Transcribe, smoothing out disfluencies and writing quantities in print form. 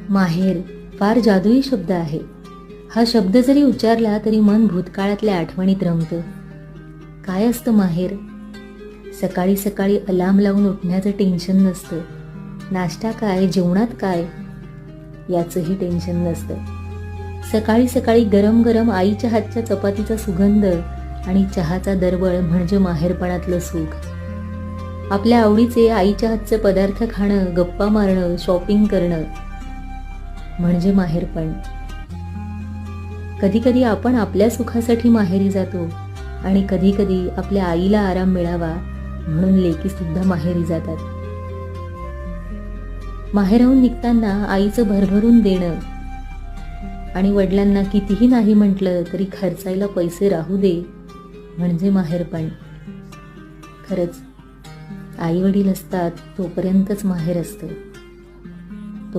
माहेर फार जादुई शब्द आहे. हा शब्द जरी उच्चारला तरी मन भूतकाळातल्या आठवणीत रमतं. काय असतं माहेर? सकाळी सकाळी अलार्म लावून उठण्याचं टेन्शन नसतं. नाश्ता काय, जेवणात काय याचंही टेन्शन नसतं. सकाळी सकाळी गरम गरम आईच्या हातच्या चपातीचा सुगंध आणि चहाचा दरवळ म्हणजे माहेरपणातलं सुख. आपल्या आवडीचे आईच्या हातचे पदार्थ खाणं, गप्पा मारणं, शॉपिंग करणं म्हणजे माहेरपण. कधी कधी आपण आपल्या सुखासाठी माहेरी जातो आणि कधी कधी आपल्या आईला आराम मिळावा म्हणून लेकी सुद्धा माहेरी जातात. माहेराहून निघताना आईचं भरभरून देणं आणि वडिलांना कितीही नाही म्हटलं तरी खर्चायला पैसे राहू दे म्हणजे माहेरपण. खरंच आई वडील असतात तोपर्यंतच माहेर असतं.